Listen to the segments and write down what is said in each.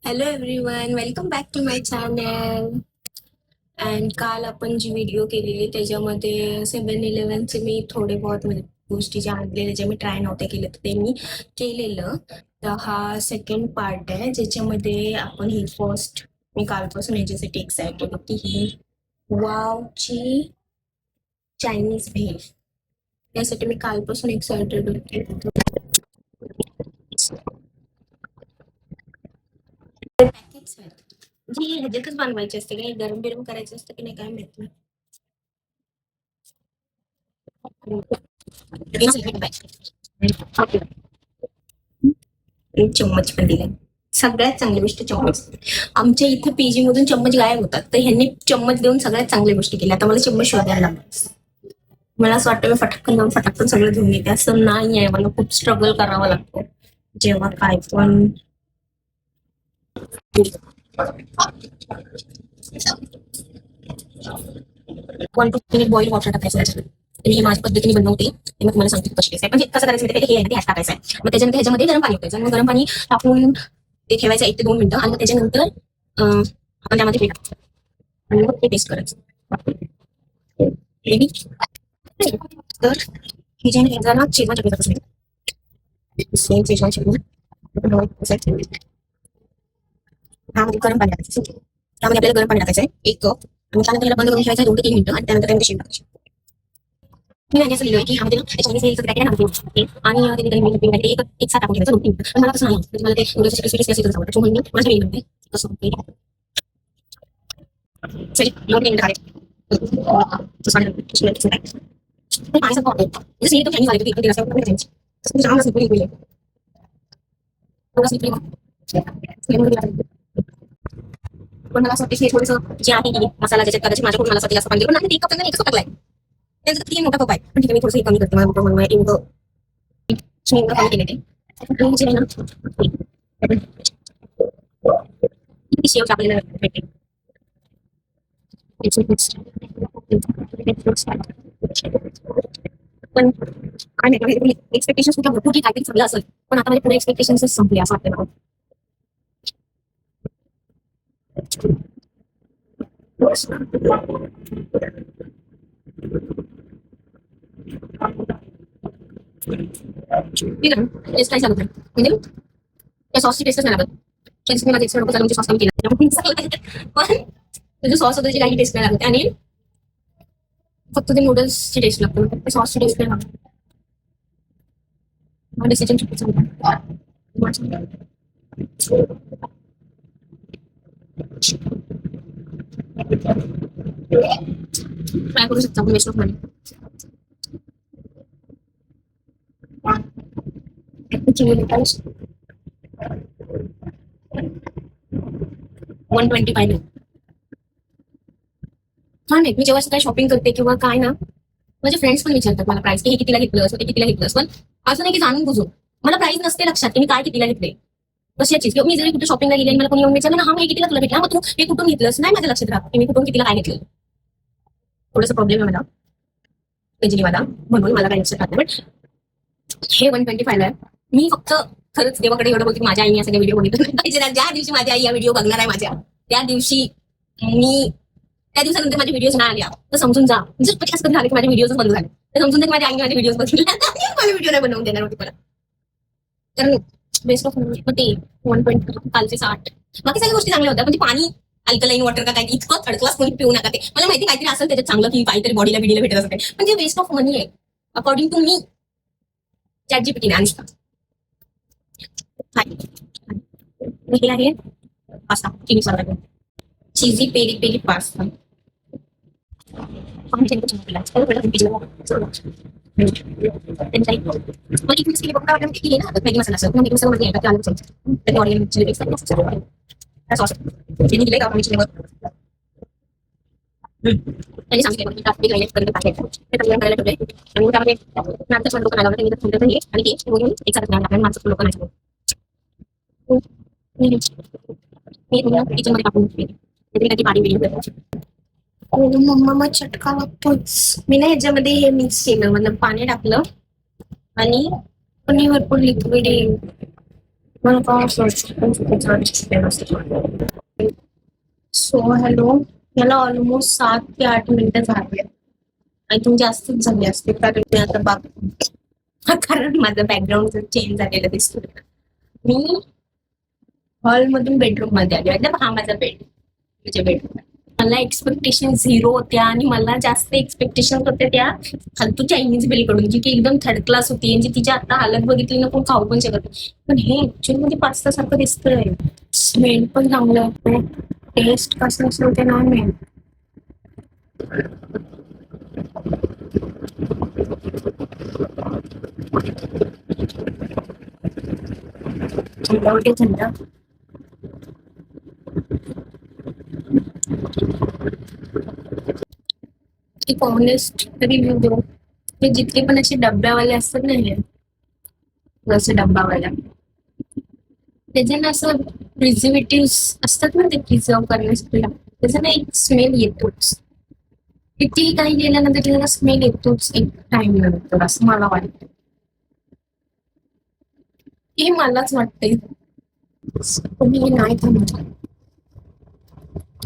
Hello everyone, welcome back to my channel. And काल आपण जी video केलेली त्याच्यामध्ये 7-Elevenचे मी थोडे बहुत म्हणजे गोष्टी ज्या आणलेल्या ज्या मी ट्राय नव्हते केले तर ते मी केलेलं. तर हा सेकंड पार्ट आहे ज्याच्यामध्ये आपण ही फर्स्ट मी कालपासून याच्यासाठी एक्सायटेड होती ही वावची चायनीज भेल. यासाठी मी कालपासून एक्सायटेड होते. पॅकेट्स आहेत जी ह्याच्यातच बनवायची असते, काही गरम बिरम करायचं असतं की नाही काय माहित नाही. एक चम्मच पण दिलाय. सगळ्यात चांगली गोष्ट चम्मच. आमच्या इथे पीजी मधून चम्मच गायब होतात, तर ह्यांनी चम्मच देऊन सगळ्यात चांगली गोष्टी केल्या. आता मला चम्मच शोधायला लागतात. मला असं वाटतं मी फटाकन जाऊन फटाकन सगळं घेऊन येते, असं नाही आहे. मला खूप स्ट्रगल करावा लागतो जेव्हा काय पण. 1-2 मिनिट बॉईल वॉटर टाकायचं त्याच्यात. आणि हे माझ्या पद्धतीने बनवते ते मी तुम्हाला सांगते कशी आहे. म्हणजे कसं करायचं हे आहे ना, ते ह्यात टाकायचं आहे. मग त्याच्यानंतर ह्याच्यामध्ये गरम पाणी होतं, मग गरम पाणी टाकून ते ठेवायचं 1 ते 2 मिनिटं. आणि मग त्याच्यानंतर आपण त्यामध्ये पीठ टाकायचं आणि मग ते टेस्ट करायचं. Maybe. तर ही जी आहे ना शेजवान चटणी कसं सेम शेजवान चटणी त्यामध्ये गरम पाणी टाकायचं. त्यामध्ये आपल्याला गरम पाणी टाकायचं आहे 1 कप. आणि त्यानंतर याला बंद करून ठेवायचं 2 ते 3 मिनिटं. आणि त्यानंतर त्यामध्ये शेंग टाकायची. मी नाही असं लिहिलं की ह्यामध्ये ना चायनीज भेलचं पॅकेट आहे ना, आणि त्याने काही मिनिट पॅकेट एक साथ टाकून ठेवायचं 2-3 मिनिटं. पण मला तसं नाही, म्हणजे मला ते नूडल्सची क्रिस्पी क्रिस्पी असं आवडतं, म्हणून मी माझ्या भेल बनते तसं ते सॉरी 2-3 मिनिटं टाकायचं. ते पाणी सगळं वाटतं जसं एकदम चायनीज आले होते रस्त्यावर पण त्यांची तसं जाम असं पुरी केली थोडं स्लिपरी पण मला असं वाटतं की थोडंसं जे आहे की मसाला ज्याच्यात कदाचित माझ्याकडून मला असं जास्त पाणी पण नाही, 1 कप एकच टाकलाय त्यांचं किती मोठा कप आहे. पण ठीक आहे, मी थोडंसं कमी करते. मला म्हणून एवढं कमी केले ते जे आहे ना किती शेव आपल्याला भेटते. पण काय नाही एक्सपेक्टेशन सुद्धा भरपूर की काहीतरी चांगलं असेल, पण आता माझे पुढे एक्सपेक्टेशन संपले असं वाटतं मला. ठीक आहे टेस्ट काय लागत नाही, म्हणजे त्या सॉसची टेस्टच नाही लागत. त्याच्यामुळे माझे एक्सपेक्ट नको म्हणजे सॉस कमी केला पण म्हणजे सॉस वगैरे काही टेस्ट नाही लागत आणि फक्त ते नूडल्सची टेस्ट लागते, सॉसची टेस्ट नाही लागत. डिसिजन चुकीचं होतं. ट्राय करू शकता waste of money. Chilli noodles 125. हा नाही, मी जेव्हा काही शॉपिंग करते किंवा काय ना, माझे फ्रेंड्स पण विचारतात मला प्राइस की हे कितीला घेतलं, ते कितीला घेतलंस. पण असं नाही की जाणून बुजून मला प्राइस नसते लक्षात की मी काय कितीला घेतले कशाचीच. किंवा मी जरी कुठे शॉपिंगला गेले आणि मला कोणी येऊन विचारलं ना, हा हे कितीला तुला भेटला, मग तू हे कुठून घेतलंस, नाही माझ्या लक्षात राहत की मी कुठून कितीला काय घेतलं. थोडासा प्रॉब्लेम आहे मला पेजनीवाला, म्हणून मला काही लक्षात राहत नाही. बट हे 125 आहे. मी फक्त खरंच देवाकडे एवढं बोलते की माझ्या आईने सगळे व्हिडिओ बघितले पाहिजे. ज्या दिवशी माझी आई या व्हिडिओ बघणार आहे माझ्या, त्या दिवशी मी त्या दिवसानंतर माझे व्हिडिओज नाही आल्या तर समजून जा. जर असं झालं की माझे व्हिडिओज बंद झाले तर समजून जा की माझ्या आईने माझे व्हिडिओज बघितले, मला व्हिडिओ नाही बनवून देणार होती मला. तर बेस्ट ऑफ मग ते 120 कालचे 60. बाकी सगळ्या गोष्टी चांगल्या होत्या, पण ते पाणी अल्कलाईन वॉटर का काय इतकं थर्ड क्लास कोणी पिऊ नका. ते मला माहिती काहीतरी असेल त्याच्यात चांगलं की काहीतरी बॉडीला बिडीला भेटत असते, पण ते वेस्ट ऑफ मनी आहे अकॉर्डिंग टू मी. चॅट जीपीटीने आणि हे आहे pasta chilli sauce cheesy peri peri pasta. Pamiętaj, że to jest ale będę widział. Ten tutaj. No i wszystkie pokażę wam ile na to masala so. No mi masala nie tak ale co. Ten orient chili mix tak co. Ta sos. Ini dilek apa chili. Ini सांगितलं की टाक bill करत पाहिजे. ते तर करायला ठेवलंय. आणि त्यामध्ये नाटक लोक आला होता मी तर हे आणि ते बोलून एक साथ आपण माणसं लोक नाही. मी किचन मध्ये टाकून ते काही पाणी बिल मम्मा मग चटका लागतोच. मी ना ह्याच्यामध्ये हे मिक्स केलं, मतलब पाणी टाकलं आणि पनीर भरपूर लिक्विड मला काय सो हॅलो, मला ऑलमोस्ट 7 ते 8 मिनिटं झाले. आय थिंक जास्तच झाले असते कारण मी आता कारण माझं बॅकग्राऊंड चेंज झालेलं दिसतो. मी हॉलमधून बेडरूम मध्ये आले, मतलब हा माझा म्हणजे बेडरूम. मला एक्सपेक्टेशन 0 होत्या आणि मला जास्त एक्सपेक्टेशन होत्या त्या फालतू चायनीज बेलीकडून, जी की एकदम थर्ड क्लास होती. म्हणजे तिची आता हालत बघितली ना कोण खाऊ पण शकत नाही. पण हे ऍक्च्युअली मध्ये पास्ता सारखं दिसतंय. स्मेल पण चांगलं आहे, टेस्ट कसं असेल ते नाही माहित. थंड होते थंड. एक ऑनेस्ट रिव्ह्यू देऊ, ते जितके पण असे डब्यावाले असतात ना, हे जसं डब्बावाल्या, त्याचे ना असं प्रिझर्वेटिव्ह असतात ना, ते प्रिझर्व करण्यासाठी त्याचा ना एक स्मेल येतोच. कितीही काही गेल्यानंतर त्याला स्मेल येतोच एक टाइम नंतर, असं मला वाटतं. हे मलाच वाटतंय. पण हे नाही थांबत.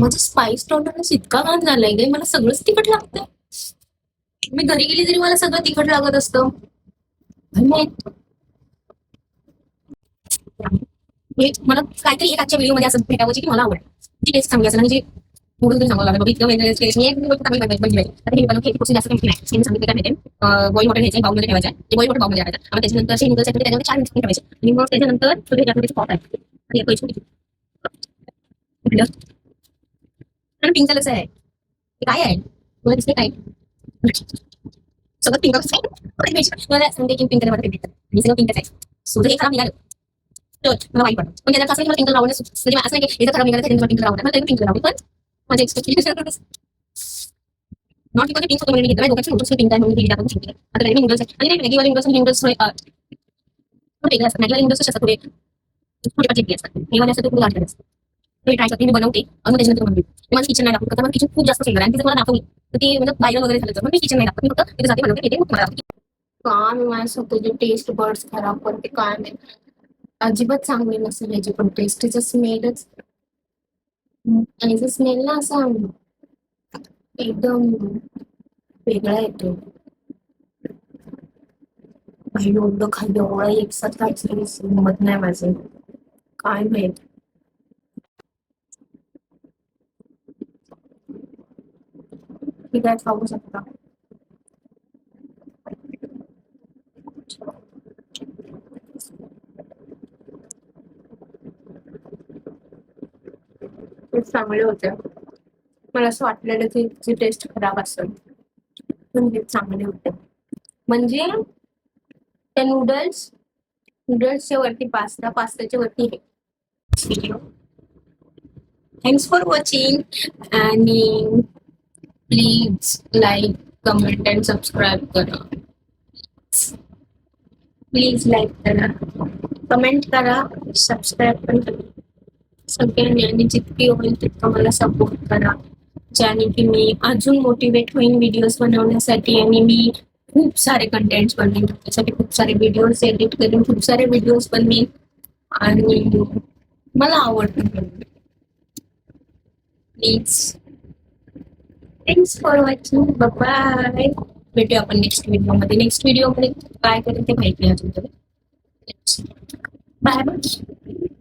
माझं स्पाइस टॉलरन्स इतका घाण झालाय गे, मला सगळंच तिखट लागतं. मी घरी गेली तरी मला सगळं तिखट लागत असतं. मला काहीतरी एक आजच्या व्हिडिओ मध्ये असं भेटावं की मला आवडेल, ती टेस्ट चांगली असेल. म्हणजे म्हणून सांगावं लागलं बाबा, इतकं वेगळं टेस्ट. मी एक चांगली बनली. आता हे बनवून खूप जास्त काही नाही. मी सांगितलं काय माहिती, बॉईल वॉटर घ्यायचं, बाउलमध्ये ठेवायचं. ते बॉईल वॉटर बाउलमध्ये टाकायचं आणि त्याच्यानंतर असे नूडल्स आहेत त्याच्यामध्ये 4 मिनिट ठेवायचे आणि मग त्याच्यानंतर थोडे त्याच्यामध्ये पॉट आहे आणि आणि पिंक कलरचं आहे. ते काय आहे मला दिसते काय सगळं पिंक मला सांगते की पिंक कलर भेटतं आणि सगळं पिंकच आहे. सुद्धा हे खराब निघालं तर मला वाईट पडतं. पण त्याला असं मला पिंक लावणं म्हणजे असं नाही की याचं खराब निघालं तर पिंक लावणार, मला पिंक लावली. पण माझे एक्सपेक्टेशन नॉट बिकॉज पिंक होतं म्हणून घेतलं. दोघांची नूडल्स पिंक आहे म्हणून घेतली आपण शिकले. आता रेडी नूडल्स आहे आणि मॅगीवाले नूडल्स वेगळे असतात. मॅगीवाले नूडल्स कसे असतात, थोडे थोडे चिकली असतात. हे वाले असतात ते खूप लाट असतात. ते ट्राय करते, मी बनवते आणि त्याच्यानंतर बनवते. माझं किचन नाही दाखवत, मला किचन खूप जास्त सुंदर आणि तिथे मला दाखवली तर ते म्हणजे व्हायरल वगैरे झालं. पण मी किचन नाही दाखवत, मी फक्त तिथे जाते, बनवते, तिथे मला दाखवते. का मी माझ्या स्वतःचे टेस्ट बर्ड्स खराब करते काय नाही. अजिबात चांगली नसेल याची पण टेस्ट, तिचा स्मेलच आणि जो स्मेल ना असा एकदम वेगळा येतो. काही एवढं खाल्लं एवढं एकसाथ खायचं हिंमत नाही माझं, काय माहित. ठीक आहे, खाऊ शकता. खूप चांगले होते. मला असं वाटलेलं की तिची टेस्ट खराब असेल, पण हे चांगले होते. म्हणजे त्या नूडल्सच्या वरती पास्ता, पास्त्याच्या वरती हे व्हिडिओ. थँक्स फॉर वॉचिंग आणि please like, comment and subscribe करा. प्लीज लाईक करा, कमेंट करा, सबस्क्राईब पण करा सगळ्यांनी आणि जितकी होईल तितकं मला सपोर्ट करा, ज्याने की मी अजून मोटिवेट होईन व्हिडिओज बनवण्यासाठी आणि मी खूप सारे कंटेंट्स बनवेन त्यासाठी, खूप सारे व्हिडिओज एडिट करेन, खूप सारे व्हिडिओज बनवेन आणि मला आवडतं. Please, thanks for watching, bye. भेटूया आपण नेक्स्ट व्हिडिओमध्ये. नेक्स्ट व्हिडिओमध्ये काय करेल ते माहिती नाही अजून तरी. Bye bye.